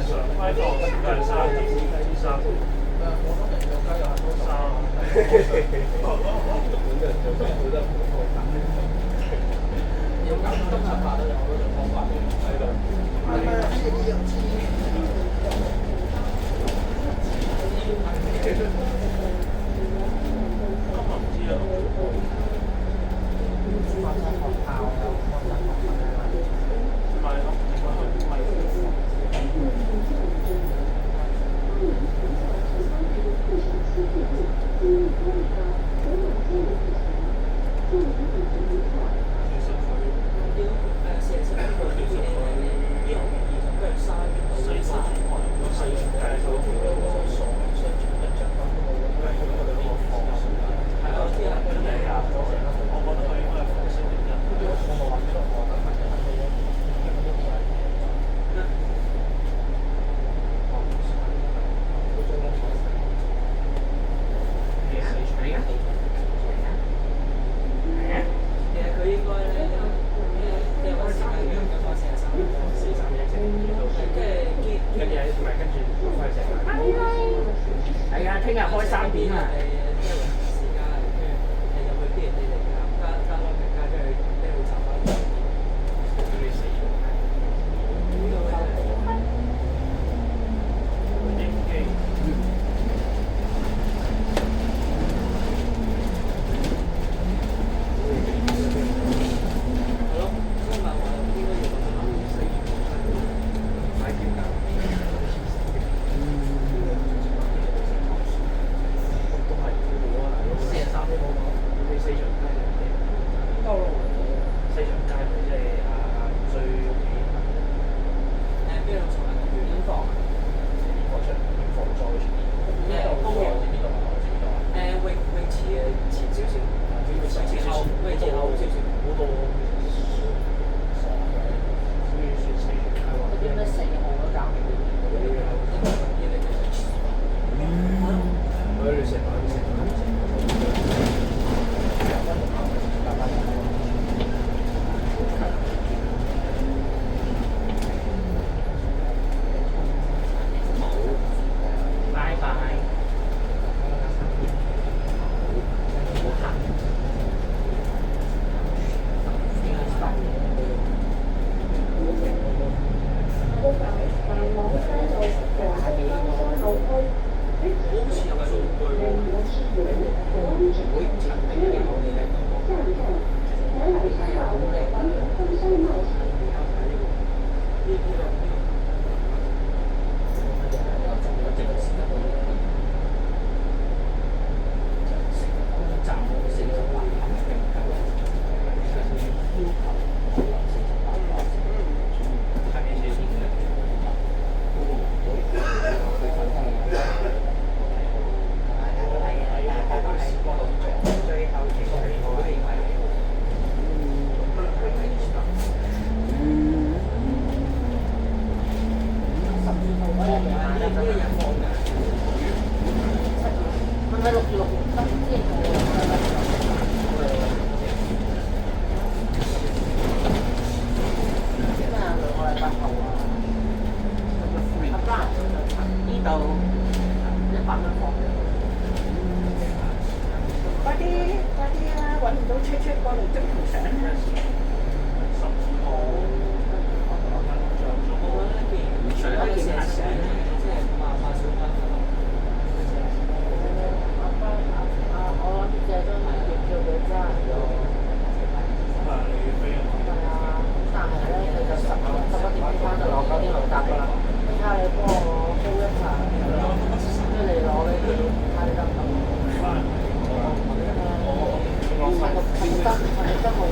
開放時間3:3。得冇。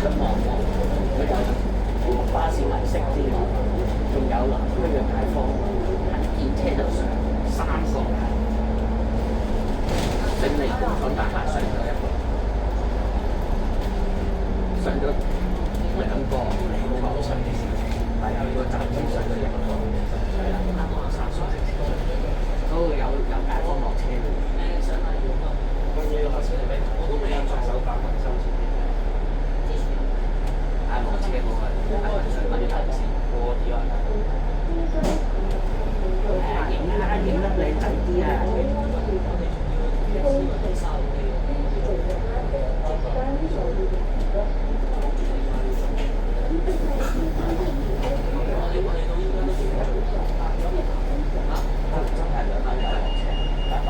出望望，佢就巴士迷色之外，仲有南區嘅街坊喺電車度上3個勝利工廠大廈上咗一個，上咗2個樓上嘅事情，但係個站先上咗1個，啱啱3歲，嗰度有街坊落車。我都未有做手打維修先。落車嗰個係問題先。我點啊？影得靚仔啲啊！真係2蚊有落車，拜拜。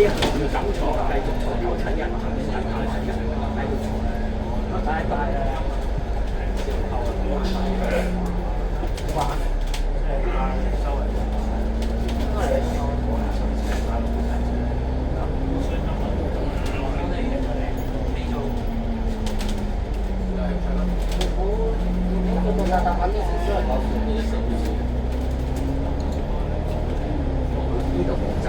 呢行要等坐，繼續坐971，下面等971，繼續坐。拜拜啦。哇！收嚟。呢度冇站。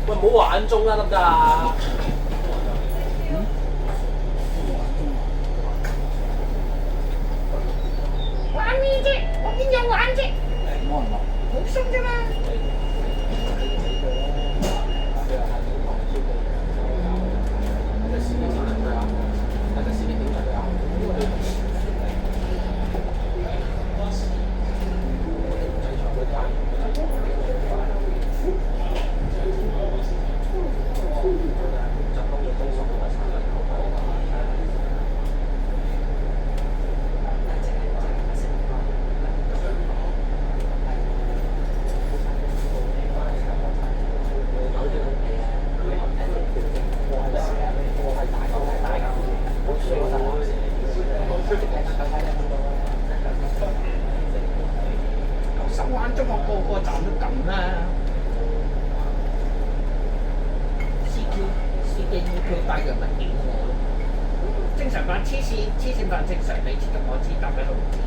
喂，唔好玩鐘啦，得唔得啊？玩咩啫？我邊有玩啫？冇人落。好鬆啫嘛。個站都撳啦。CQ 帶藥物屌我咯，精神犯黐線犯正常，你知道我知搭喺度唔知。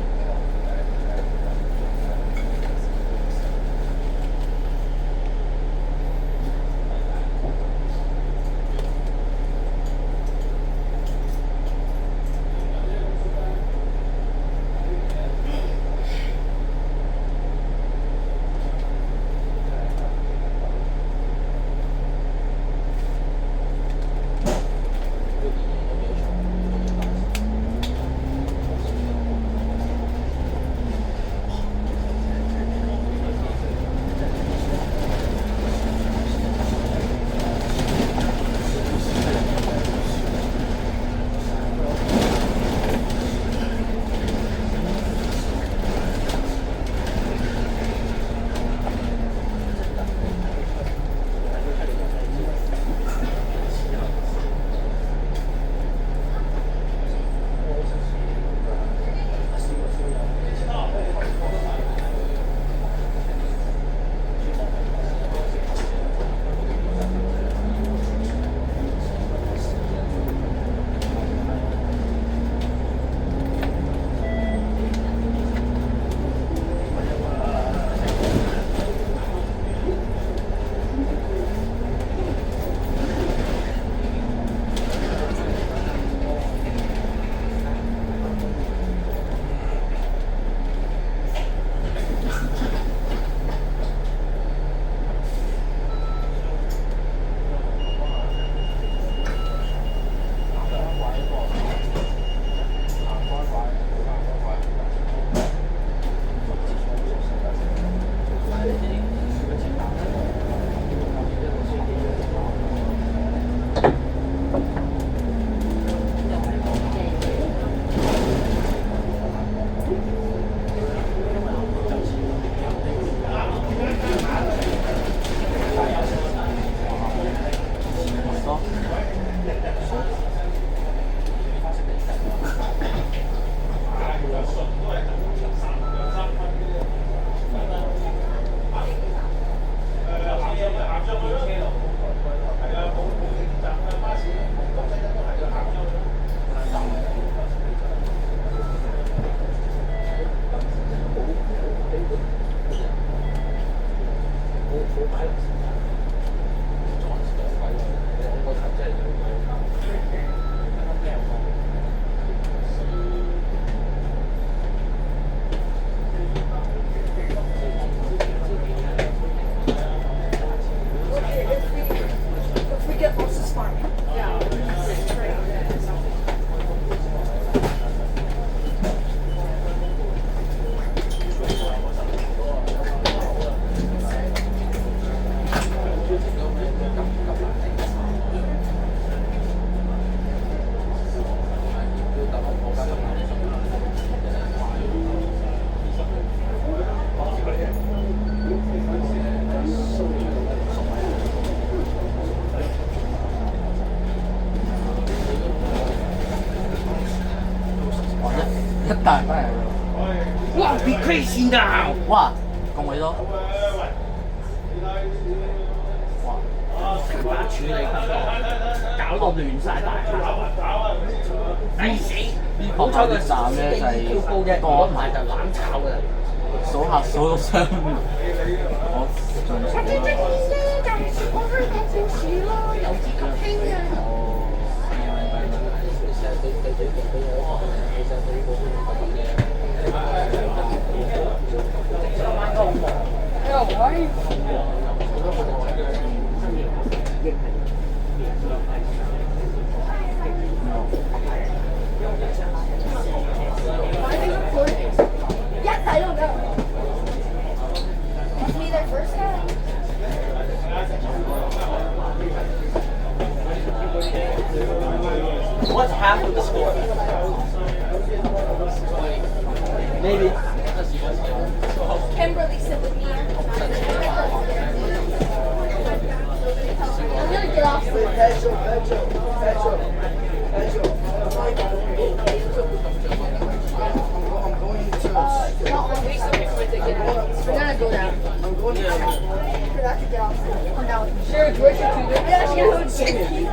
大人翻嚟喎！哇！Be crazy now！哇，咁鬼多！哇！成把處理不當，搞到亂晒大廈，抵死！好彩個站咧就係高啫，嗰排就攬炒㗎啦。數下數到雙，我仲數我最中意咧就係我香港故事咯，由自及興嘅。What's half of the score? Maybe. Kimberly, sit with me. I'm gonna get off. No, we're gonna go down. I could get off. Come down with me. Sure, where's your tutor? Yeah, she goes.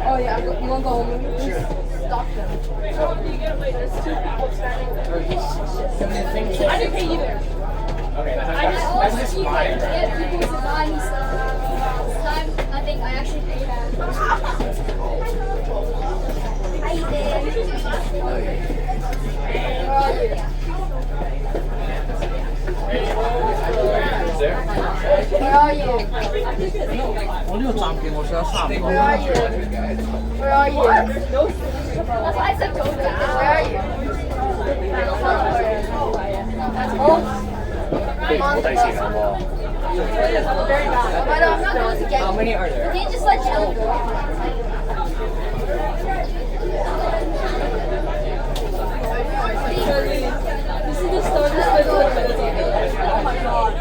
Oh yeah, you wanna go home with me? Stop them. I didn't pay either. Okay, I that's just mine. Yeah, people to buy me stuff. This time, I think I actually paid her. How you Where are you? 我呢個站勁，我想三個。 Where are you? Where are you? That's why I said go Where down. are you? Very bad. But I'm not going to get How you. many are there? Can you just let Jill go? This is the start of the Oh my god.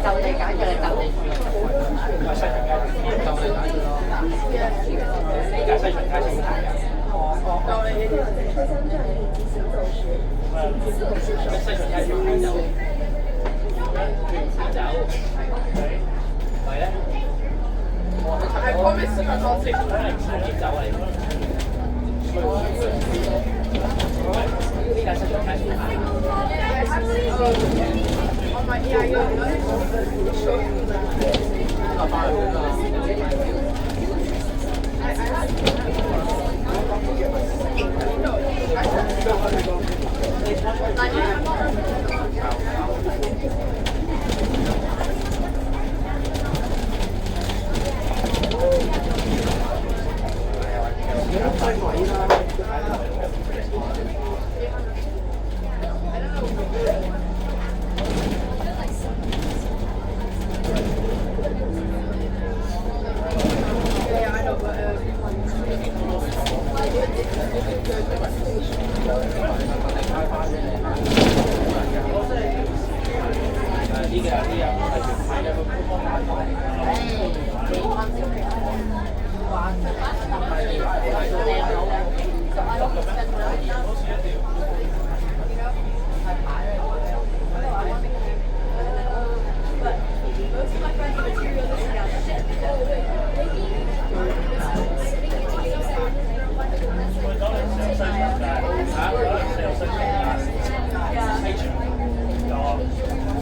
就地解決你就地住，就地解決咯。而家西巡街先睇嘅。西巡街條街走，走，係咧。係 promise 㗎，我食點走嚟？呢架西巡街先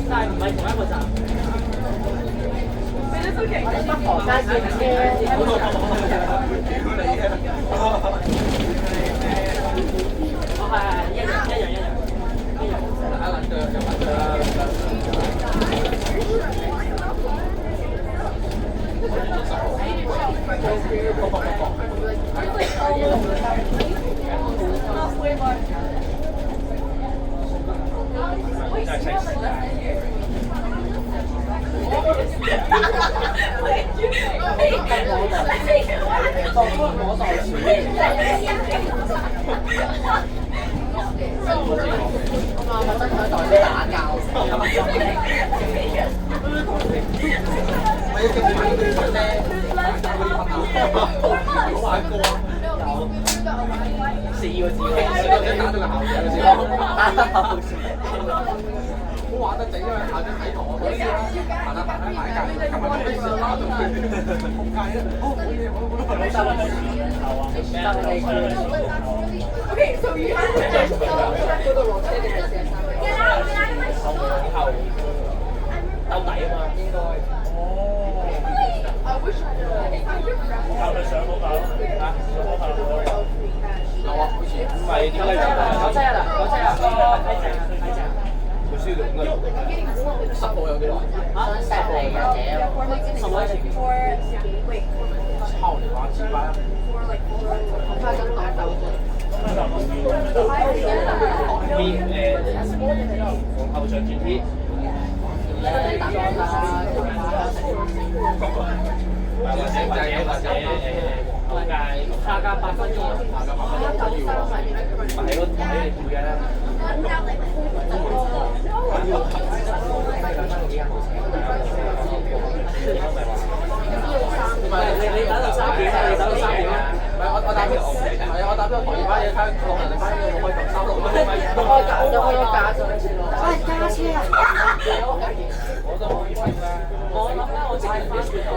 但係唔係同一個站。北河街線哦係一樣。打冷腳就揾好玩得整因為下邊睇堂我嗰時行下買價，咁我哋上拉到佢仆街啦！Okay, so you have to go to Rochester定係後兜底啊嘛，應該。靠佢上好架咯，嚇上好架咯。有啊，好似唔係點解講真啊，睇正。佢輸到應該10號有幾耐？想石嚟嘅10位前。操你媽雞巴！我快咁打鬥啫。往後上轉貼。或者後界差價8分鐘，係咯，睇你背嘅啦。唔係你打到3點啊！你打到3點啊！唔係我打邊個？係啊，我打邊個台班嘢睇落人哋班嘢，我開頭3路，我開架咗。喂，加車啊！我都可以飛啦。我諗咧，我直接翻轉頭。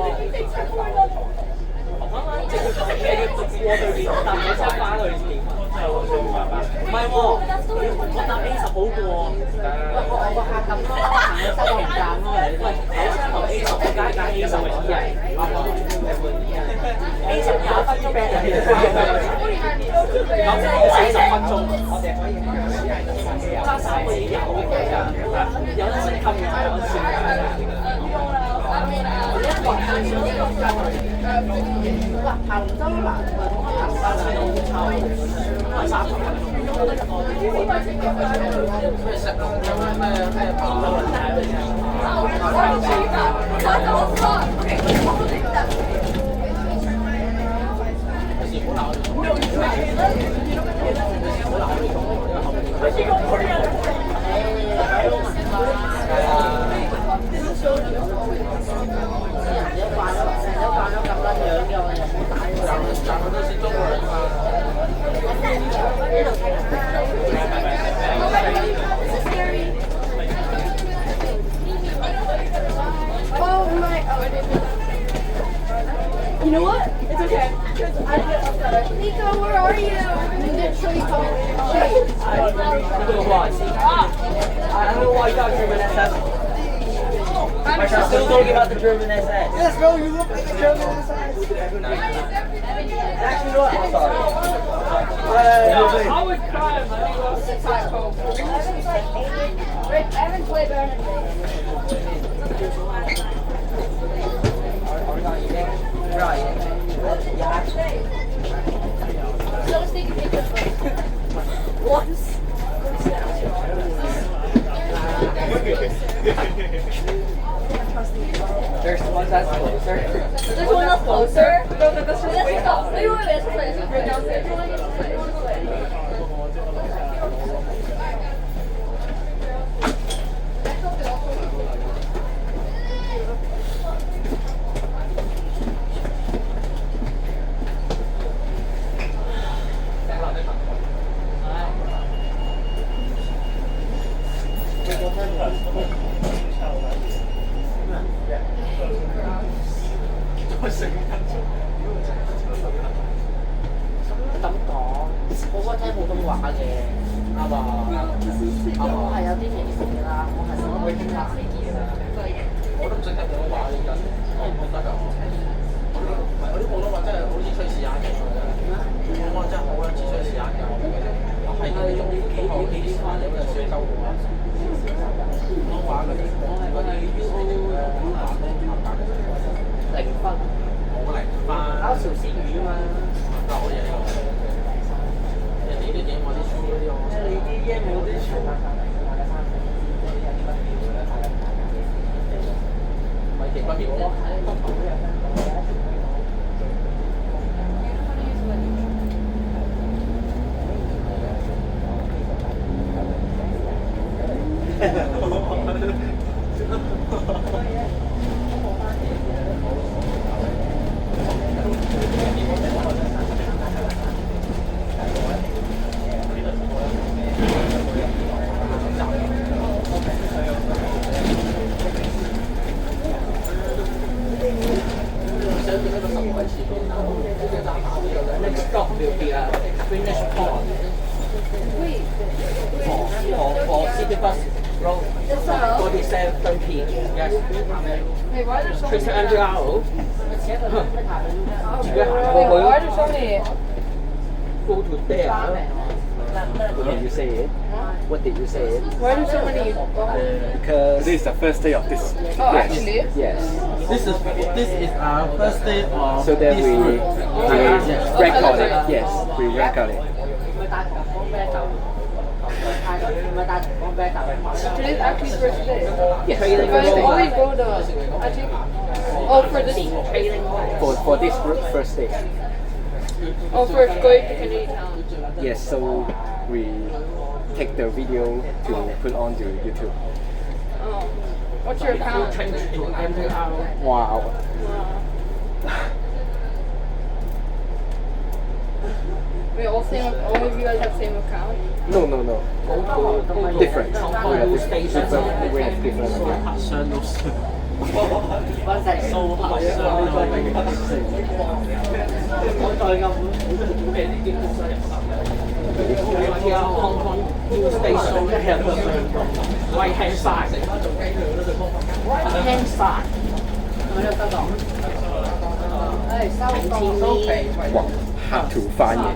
直接坐車過對面搭火車翻去點啊？唔係喎，我搭 A10好過。我個客咁咯，行去西營站咯。喂，火車頭 A10，我梗係揀 A10為主嘅。A10 20分鐘俾人哋咁即係要40分鐘。我哋可以揸3個已經有得升級嘅就有得算嘅。杭州南杭州超3分咩石龍咩跑時本 Oh my! Oh, I didn't. You know what? It's okay. Nico, where are you? Literally coming. I don't know why you got German SS. I'm still talking about the German SS. Yes, bro, you look like a German SS. Actually, what? I'm sorry. I would cry, man. Rick Evans way better than me. Right. Yeah. So let's take a picture first. Once. There's one that's closer. There's one that's closer. No, that's just Let's way go. Wait, let's play. Let's play downstairs.咁講，我覺得聽普通話嘅，啱嘛？我係有啲歧視㗎啦，我係想去聽下嘅。我都唔識聽普通話嘅人，我唔得㗎。我啲普通話真係好似吹屎眼嘅，普通話真係好撚似吹屎眼嘅。我係嗰啲用普通話幾啲翻嚟嘅水州話，普通話嗰啲我係嗰啲 UO 普通話都唔合格嘅，零分，冇零分。考朝鮮語啊嘛。嗱，我嘢呢個，人哋啲嘢我啲書嗰啲我。你啲嘢冇啲書。咪其他啲我。Next stop will be a finish pond. For city bus road 47p. Yes. Wait, why are there so many? 32 hours. Wait, why are there so many? Go to there. What did you say it? What did you say it? Why are there so many? Because This is the first day of this. Oh, actually. yes. This is our first day of So that this we route. record it. Yes, we record it. Today's actually the first day. Yes. But only go to, I think, oh, for this, For this first day. oh, for going to Kennedy Town. Yes, so we take the video to put on to YouTube. Oh. What's your account? Wow. Wait, all of you guys have same account? No. Different. We have different. We have different. 上到上。Hong Kong New Station right hand side. Right hand side. 哇，hard to find it.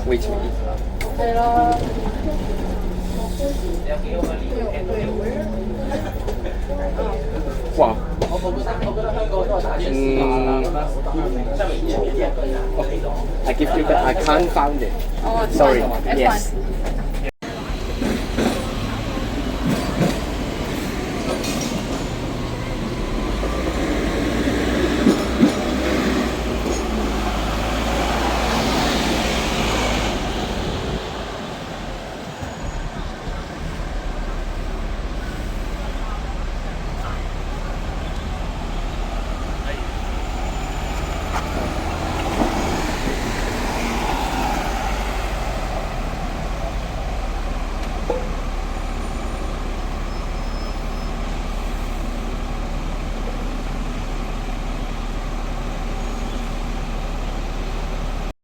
Wait a minute. 係啦。哇，我覺得香港都係打出事啦。I give you that. I can't find it. Oh, it's Sorry. fine. It's Yes. fine.